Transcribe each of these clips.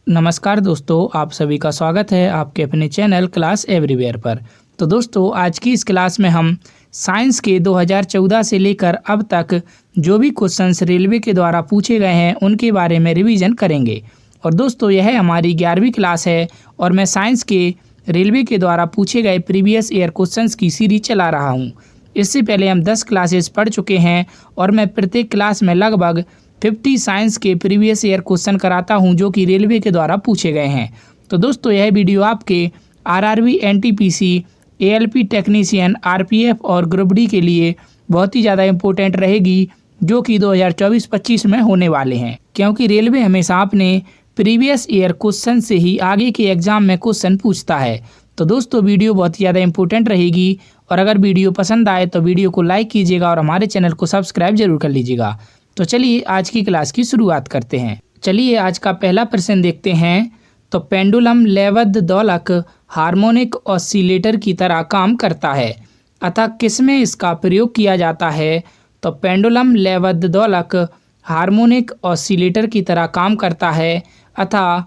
नमस्कार दोस्तों, आप सभी का स्वागत है आपके अपने चैनल क्लास एवरीवेयर पर। तो दोस्तों, आज की इस क्लास में हम साइंस के 2014 से लेकर अब तक जो भी क्वेश्चंस रेलवे के द्वारा पूछे गए हैं उनके बारे में रिवीजन करेंगे। और दोस्तों, यह हमारी 11वीं क्लास है और मैं साइंस के रेलवे के द्वारा पूछे गए प्रीवियस ईयर क्वेश्चंस की सीरीज चला रहा हूँ। इससे पहले हम 10 क्लासेस पढ़ चुके हैं और मैं प्रत्येक क्लास में लगभग 50 साइंस के प्रीवियस ईयर क्वेश्चन कराता हूं जो कि रेलवे के द्वारा पूछे गए हैं। तो दोस्तों, यह वीडियो आपके RRB, NTPC, ALP technician, RPF और ग्रुप डी के लिए बहुत ही ज़्यादा इंपॉर्टेंट रहेगी, जो कि 2024-25 में होने वाले हैं, क्योंकि रेलवे हमेशा अपने प्रीवियस ईयर क्वेश्चन से ही आगे के एग्जाम में क्वेश्चन पूछता है। तो दोस्तों, वीडियो बहुत ही ज़्यादा इंपॉर्टेंट रहेगी और अगर वीडियो पसंद आए तो वीडियो को लाइक कीजिएगा और हमारे चैनल को सब्सक्राइब जरूर कर लीजिएगा। तो चलिए आज की क्लास की शुरुआत करते हैं। चलिए आज का पहला प्रश्न देखते हैं। तो पेंडुलम लयबद्ध दोलक हार्मोनिक ऑसिलेटर की तरह काम करता है, अतः किसमें इसका प्रयोग किया जाता है? तो पेंडुलम लयबद्ध दोलक हार्मोनिक ऑसिलेटर की तरह काम करता है, अतः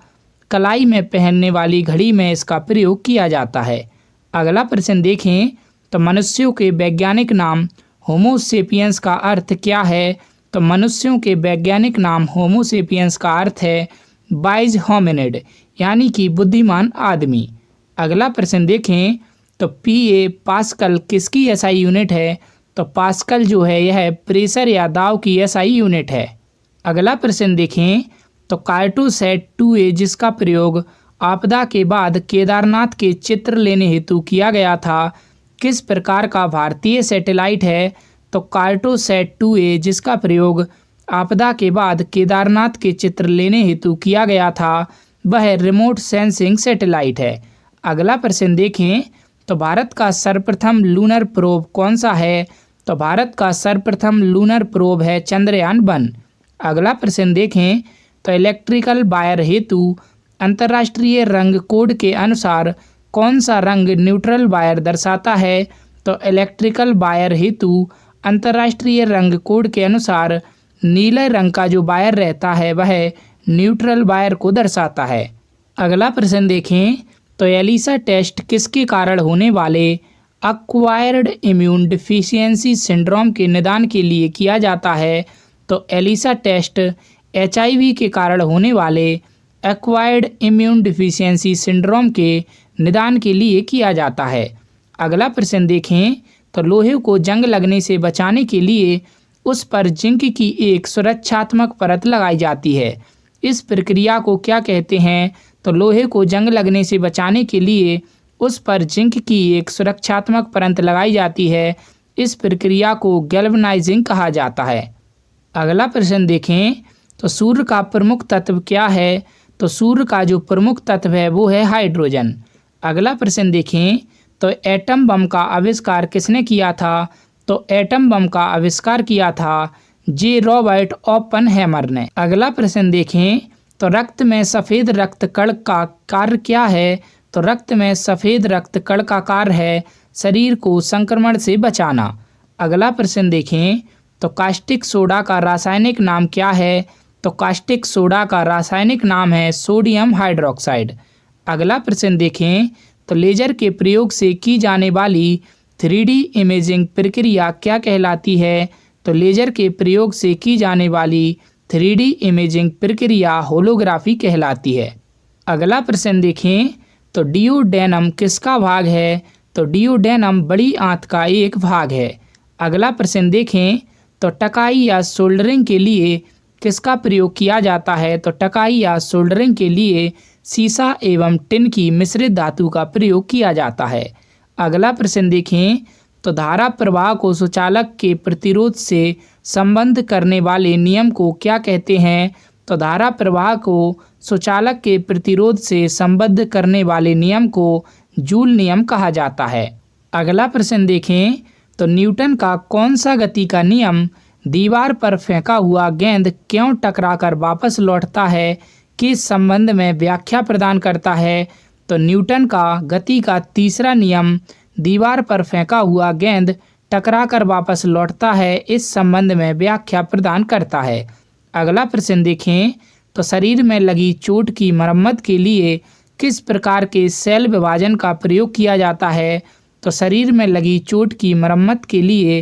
कलाई में पहनने वाली घड़ी में इसका प्रयोग किया जाता है। अगला प्रश्न देखें। तो मनुष्यों के वैज्ञानिक नाम होमो सेपियंस का अर्थ क्या है? तो मनुष्यों के वैज्ञानिक नाम होमो सेपियंस का अर्थ है वाइज होमिनिड, यानी कि बुद्धिमान आदमी। अगला प्रश्न देखें। तो पीए पास्कल किसकी एसआई यूनिट है? तो पास्कल जो है यह प्रेशर या दाब की एसआई यूनिट है। अगला प्रश्न देखें। तो कार्टोसैट 2A जिसका प्रयोग आपदा के बाद केदारनाथ के चित्र लेने हेतु किया गया था, किस प्रकार का भारतीय सैटेलाइट है? तो कार्टोसैट 2A जिसका प्रयोग आपदा के बाद केदारनाथ के चित्र लेने हेतु किया गया था वह रिमोट सेंसिंग सैटेलाइट है। अगला प्रश्न देखें। तो भारत का सर्वप्रथम लूनर प्रोब कौन सा है? तो भारत का सर्वप्रथम लूनर प्रोब है चंद्रयान 1। अगला प्रश्न देखें। तो इलेक्ट्रिकल वायर हेतु अंतर्राष्ट्रीय रंग कोड के अनुसार कौन सा रंग न्यूट्रल वायर दर्शाता है? तो इलेक्ट्रिकल वायर हेतु अंतर्राष्ट्रीय रंग कोड के अनुसार नीले रंग का जो वायर रहता है वह न्यूट्रल वायर को दर्शाता है। अगला प्रश्न देखें। तो एलिसा टेस्ट किसके कारण होने वाले एक्वायर्ड इम्यून डिफिशियंसी सिंड्रोम के निदान के लिए किया जाता है? तो एलिसा टेस्ट एचआईवी के कारण होने वाले एक्वायर्ड इम्यून डिफिशियंसी सिंड्रोम के निदान के लिए किया जाता है। अगला प्रश्न देखें। तो लोहे को जंग लगने से बचाने के लिए उस पर जिंक की एक सुरक्षात्मक परत लगाई जाती है, इस प्रक्रिया को क्या कहते हैं? तो लोहे को जंग लगने से बचाने के लिए उस पर जिंक की एक सुरक्षात्मक परत लगाई जाती है, इस प्रक्रिया को गैल्वेनाइजिंग कहा जाता है। अगला प्रश्न देखें। तो सूर्य का प्रमुख तत्व क्या है? तो सूर्य का जो प्रमुख तत्व है वो है हाइड्रोजन। अगला प्रश्न देखें। तो एटम बम का आविष्कार किसने किया था? तो एटम बम का आविष्कार किया था जे रॉबर्ट ओपनहेमर ने। अगला प्रश्न देखें। तो रक्त में सफ़ेद रक्त कण का कार्य क्या है? तो रक्त में सफ़ेद रक्त कण का कार्य है शरीर को संक्रमण से बचाना। अगला प्रश्न देखें। तो कास्टिक सोडा का रासायनिक नाम क्या है? तो कास्टिक सोडा का रासायनिक नाम है सोडियम हाइड्रोक्साइड। अगला प्रश्न देखें। तो लेजर के प्रयोग से की जाने वाली 3D इमेजिंग प्रक्रिया क्या कहलाती है? तो लेजर के प्रयोग से की जाने वाली 3D इमेजिंग प्रक्रिया होलोग्राफी कहलाती है। अगला प्रश्न देखें। तो डिओडेनम किसका भाग है? तो डिओडेनम बड़ी आंत का एक भाग है। अगला प्रश्न देखें। तो टकाई या सोल्डरिंग के लिए किसका प्रयोग किया जाता है? तो टकाई या सोल्डरिंग के लिए सीसा एवं टिन की मिश्रित धातु का प्रयोग किया जाता है। अगला प्रश्न देखें। तो धारा प्रवाह को सुचालक के प्रतिरोध से संबद्ध करने वाले नियम को क्या कहते हैं? तो धारा प्रवाह को सुचालक के प्रतिरोध से संबद्ध करने वाले नियम को जूल नियम कहा जाता है। अगला प्रश्न देखें। तो न्यूटन का कौन सा गति का नियम दीवार पर फेंका हुआ गेंद क्यों टकराकर वापस लौटता है के संबंध में व्याख्या प्रदान करता है? तो न्यूटन का गति का तीसरा नियम दीवार पर फेंका हुआ गेंद टकराकर वापस लौटता है, इस संबंध में व्याख्या प्रदान करता है। अगला प्रश्न देखें। तो शरीर में लगी चोट की मरम्मत के लिए किस प्रकार के सेल विभाजन का प्रयोग किया जाता है? तो शरीर में लगी चोट की मरम्मत के लिए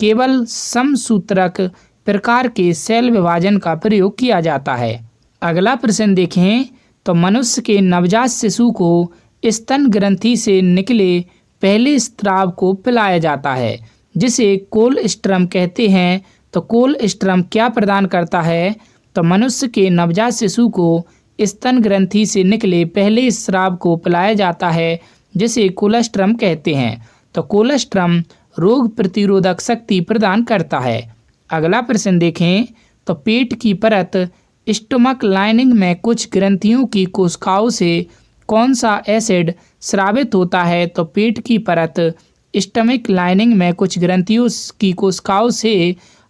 केवल समसूत्रक प्रकार के सेल विभाजन का प्रयोग किया जाता है। अगला प्रश्न देखें, तो मनुष्य के नवजात शिशु को स्तन ग्रंथि से निकले पहले स्राव को पिलाया जाता है, जिसे कोलोस्ट्रम कहते हैं। तो कोलोस्ट्रम क्या प्रदान करता है? तो मनुष्य के नवजात शिशु को स्तन ग्रंथि से निकले पहले स्राव को पिलाया जाता है, जिसे कोलोस्ट्रम कहते हैं। तो कोलोस्ट्रम रोग प्रतिरोधक शक्ति प्रदान करता है। अगला प्रश्न देखें, तो पेट की परत स्टमक लाइनिंग में कुछ ग्रंथियों की कोशिकाओं से कौन सा एसिड स्रावित होता है? तो पेट की परत स्टमक लाइनिंग में कुछ ग्रंथियों की कोशिकाओं से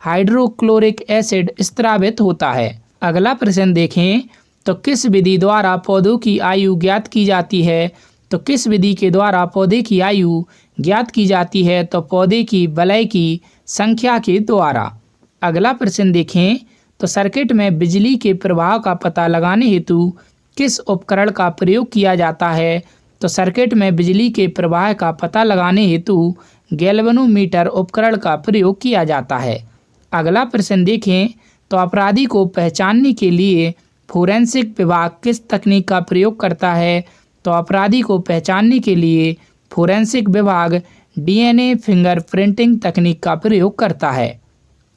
हाइड्रोक्लोरिक एसिड स्रावित होता है। अगला प्रश्न देखें, तो किस विधि द्वारा पौधों की आयु ज्ञात की जाती है? तो किस विधि के द्वारा पौधे की आयु ज्ञात की जाती है? तो पौधे की वलय की संख्या के द्वारा। अगला प्रश्न देखें, तो सर्किट में बिजली के प्रवाह का पता लगाने हेतु किस उपकरण का प्रयोग किया जाता है? तो सर्किट में बिजली के प्रवाह का पता लगाने हेतु गैल्वेनोमीटर उपकरण का प्रयोग किया जाता है। अगला प्रश्न देखें, तो अपराधी को पहचानने के लिए फोरेंसिक विभाग किस तकनीक का प्रयोग करता है? तो अपराधी को पहचानने के लिए फोरेंसिक विभाग डीएनए फिंगरप्रिंटिंग तकनीक का प्रयोग करता है।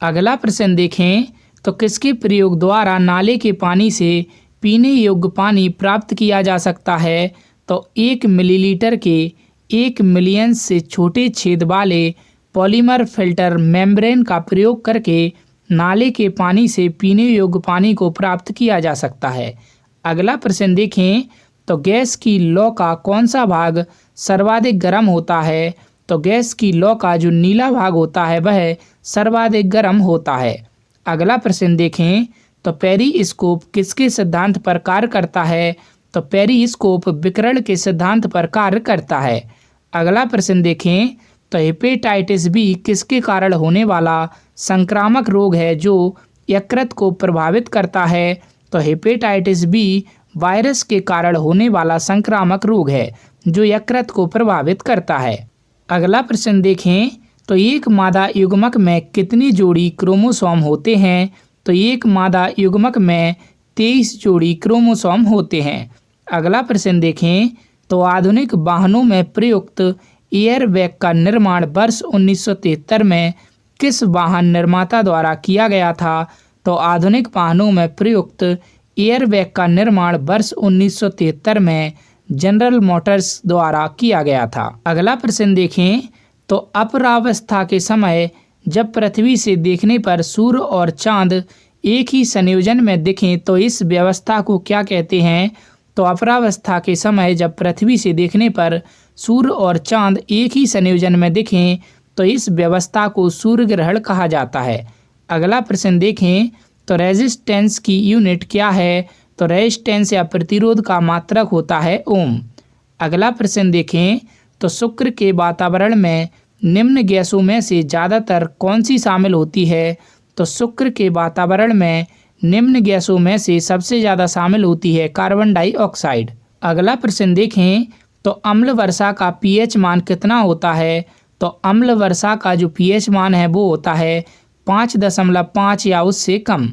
अगला प्रश्न देखें, तो किसके प्रयोग द्वारा नाले के पानी से पीने योग्य पानी प्राप्त किया जा सकता है? तो 1 मिलीलीटर के 1 मिलियन से छोटे छेद वाले पॉलीमर फिल्टर मेम्ब्रेन का प्रयोग करके नाले के पानी से पीने योग्य पानी को प्राप्त किया जा सकता है। अगला प्रश्न देखें, तो गैस की लौ का कौन सा भाग सर्वाधिक गर्म होता है? तो गैस की लौ का जो नीला भाग होता है वह सर्वाधिक गर्म होता है। अगला प्रश्न देखें, तो पेरिस्कोप किसके सिद्धांत पर कार्य करता है? तो पेरिस्कोप विकिरण के सिद्धांत पर कार्य करता है। अगला प्रश्न देखें, तो हेपेटाइटिस बी किसके कारण होने वाला संक्रामक रोग है जो यकृत को प्रभावित करता है? तो हेपेटाइटिस बी वायरस के कारण होने वाला संक्रामक रोग है जो यकृत को प्रभावित करता है। अगला प्रश्न देखें, तो एक मादा युग्मक में कितनी जोड़ी क्रोमोसोम होते हैं? तो एक मादा युग्मक में 23 जोड़ी क्रोमोसोम होते हैं। अगला प्रश्न देखें, तो आधुनिक वाहनों में प्रयुक्त एयरबैग का निर्माण वर्ष 1973 में किस वाहन निर्माता द्वारा किया गया था? तो आधुनिक वाहनों में प्रयुक्त एयरबैग का निर्माण वर्ष 1973 में जनरल मोटर्स द्वारा किया गया था। अगला प्रश्न देखें, तो अपरावस्था के समय जब पृथ्वी से देखने पर सूर्य और चांद एक ही संयोजन में दिखें तो इस व्यवस्था को क्या कहते हैं? तो अपरावस्था के समय जब पृथ्वी से देखने पर सूर्य और चांद एक ही संयोजन में दिखें तो इस व्यवस्था को सूर्य ग्रहण कहा जाता है। अगला प्रश्न देखें, तो रेजिस्टेंस की यूनिट क्या है? तो रेजिस्टेंस या प्रतिरोध का मात्रक होता है ओम। अगला प्रश्न देखें, तो शुक्र के वातावरण में निम्न गैसों में से ज़्यादातर कौन सी शामिल होती है? तो शुक्र के वातावरण में निम्न गैसों में से सबसे ज़्यादा शामिल होती है कार्बन डाइऑक्साइड। अगला प्रश्न देखें, तो अम्ल वर्षा का पीएच मान कितना होता है? तो अम्ल वर्षा का जो पीएच मान है वो होता है 5.5 या उससे कम।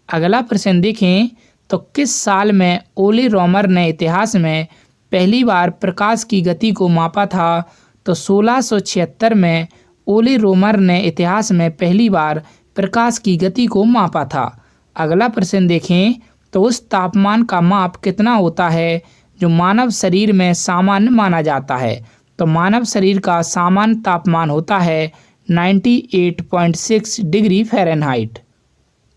अगला प्रश्न देखें, तो किस साल में ओले रोमर ने इतिहास में पहली बार प्रकाश की गति को मापा था? तो 1676 में ओले रोमर ने इतिहास में पहली बार प्रकाश की गति को मापा था। अगला प्रश्न देखें, तो उस तापमान का माप कितना होता है जो मानव शरीर में सामान्य माना जाता है? तो मानव शरीर का सामान्य तापमान होता है 98.6 डिग्री फ़ारेनहाइट।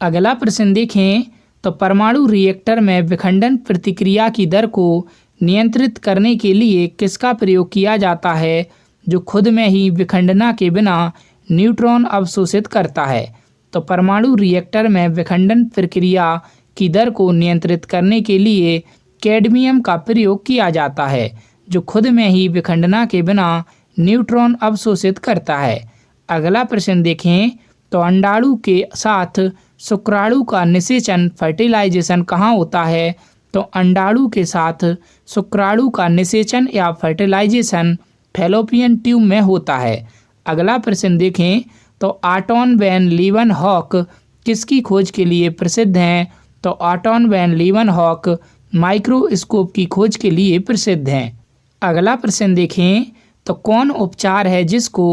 अगला प्रश्न देखें, तो परमाणु रिएक्टर में विखंडन प्रतिक्रिया की दर को नियंत्रित करने के लिए किसका प्रयोग किया जाता है जो खुद में ही विखंडना के बिना न्यूट्रॉन अवशोषित करता है? तो परमाणु रिएक्टर में विखंडन प्रक्रिया की दर को नियंत्रित करने के लिए कैडमियम का प्रयोग किया जाता है जो खुद में ही विखंडना के बिना न्यूट्रॉन अवशोषित करता है। अगला प्रश्न देखें, तो अंडाणु के साथ शुक्राणु का निषेचन फर्टिलाइजेशन कहाँ होता है? तो अंडाणु के साथ शुक्राणु का निषेचन या फर्टिलाइजेशन फैलोपियन ट्यूब में होता है। अगला प्रश्न देखें तो ऑटन वैन लीeuwenhoek किसकी खोज के लिए प्रसिद्ध हैं? तो ऑटन वैन लीeuwenhoek माइक्रोस्कोप की खोज के लिए प्रसिद्ध हैं। अगला प्रश्न देखें तो कौन उपचार है जिसको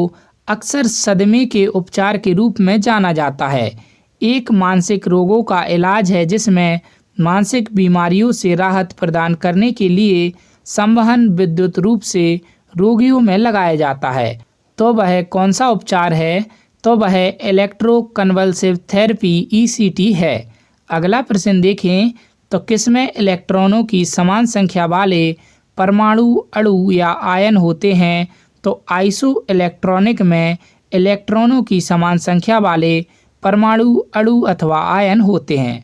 अक्सर सदमे के उपचार के रूप में जाना जाता है? एक मानसिक रोगों का इलाज है जिसमें मानसिक बीमारियों से राहत प्रदान करने के लिए संवहन विद्युत रूप से रोगियों में लगाया जाता है। तो वह कौन सा उपचार है? तो वह इलेक्ट्रोकन्वल्सिव थेरेपी ECT है। अगला प्रश्न देखें तो किसमें इलेक्ट्रॉनों की समान संख्या वाले परमाणु अणु या आयन होते हैं? तो आइसो इलेक्ट्रॉनिक में इलेक्ट्रॉनों की समान संख्या वाले परमाणु अणु अथवा आयन होते हैं।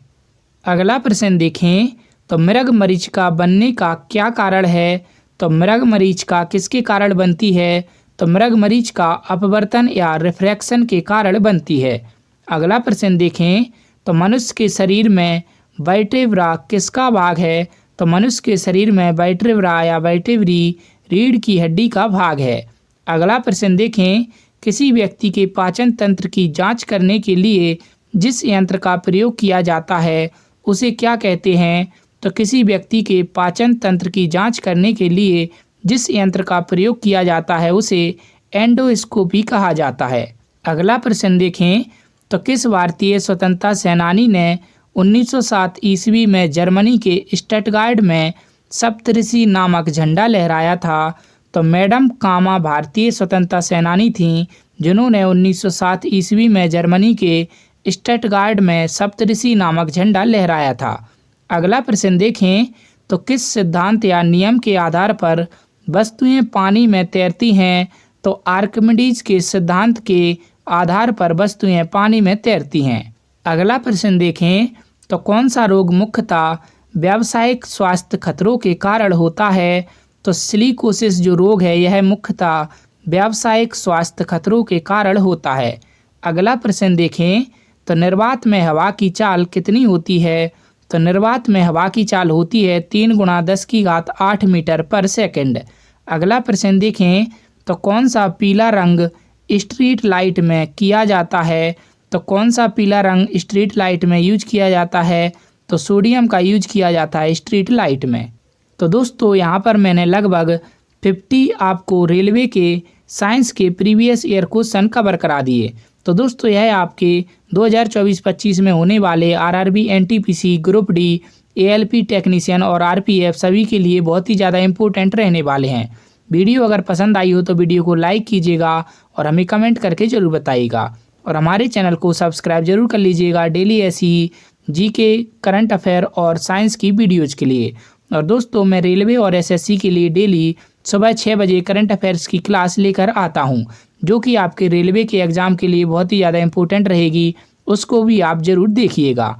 अगला प्रश्न देखें तो मृग मरीचिका बनने का क्या कारण है? तो मृग मरीचिका किसके कारण बनती है? तो मृग मरीचिका अपवर्तन या रिफ्रैक्शन के कारण बनती है। अगला प्रश्न देखें तो मनुष्य के शरीर में वर्टेब्रा किसका भाग है? तो मनुष्य के शरीर में वर्टेब्रा या वर्टेब्री रीढ़ की हड्डी का भाग है। अगला प्रश्न देखें किसी व्यक्ति के पाचन तंत्र की जांच करने के लिए जिस यंत्र का प्रयोग किया जाता है उसे क्या कहते हैं? तो किसी व्यक्ति के पाचन तंत्र की जांच करने के लिए जिस यंत्र का प्रयोग किया जाता है उसे एंडोस्कोपी कहा जाता है। अगला प्रश्न देखें तो किस भारतीय स्वतंत्रता सेनानी ने 1907 ईस्वी में जर्मनी के स्टटगार्ड में सप्तऋषि नामक झंडा लहराया था? तो मैडम कामा भारतीय स्वतंत्रता सेनानी थीं जिन्होंने 1907 ईस्वी में जर्मनी के स्टटगार्ड में सप्तऋषि नामक झंडा लहराया था। अगला प्रश्न देखें तो किस सिद्धांत या नियम के आधार पर वस्तुएं पानी में तैरती हैं? तो आर्किमिडीज के सिद्धांत के आधार पर वस्तुएं पानी में तैरती हैं। अगला प्रश्न देखें तो कौन सा रोग मुख्यतः व्यावसायिक स्वास्थ्य खतरों के कारण होता है? तो सिलिकोसिस जो रोग है यह मुख्यतः व्यावसायिक स्वास्थ्य खतरों के कारण होता है। अगला प्रश्न देखें तो निर्वात में हवा की चाल कितनी होती है? तो निर्वात में हवा की चाल होती है 3 × 10⁸ मीटर पर सेकंड। अगला प्रश्न देखें तो कौन सा पीला रंग स्ट्रीट लाइट में किया जाता है? तो कौन सा पीला रंग स्ट्रीट लाइट में यूज किया जाता है? तो सोडियम का यूज किया जाता है स्ट्रीट लाइट में। तो दोस्तों यहाँ पर मैंने लगभग 50 आपको रेलवे के साइंस के प्रीवियस ईयर क्वेश्चन कवर करा दिए। तो दोस्तों यह आपके 2024-25 में होने वाले RRB NTPC group D ALP technician और RPF सभी के लिए बहुत ही ज़्यादा इंपॉर्टेंट रहने वाले हैं। वीडियो अगर पसंद आई हो तो वीडियो को लाइक कीजिएगा और हमें कमेंट करके ज़रूर बताइएगा और हमारे चैनल को सब्सक्राइब जरूर कर लीजिएगा डेली ऐसी GK करंट अफेयर और साइंस की वीडियोज़ के लिए। और दोस्तों मैं रेलवे और SSC के लिए डेली सुबह 6 बजे करंट अफेयर्स की क्लास लेकर आता हूं जो कि आपके रेलवे के एग्ज़ाम के लिए बहुत ही ज़्यादा इंपॉर्टेंट रहेगी, उसको भी आप ज़रूर देखिएगा।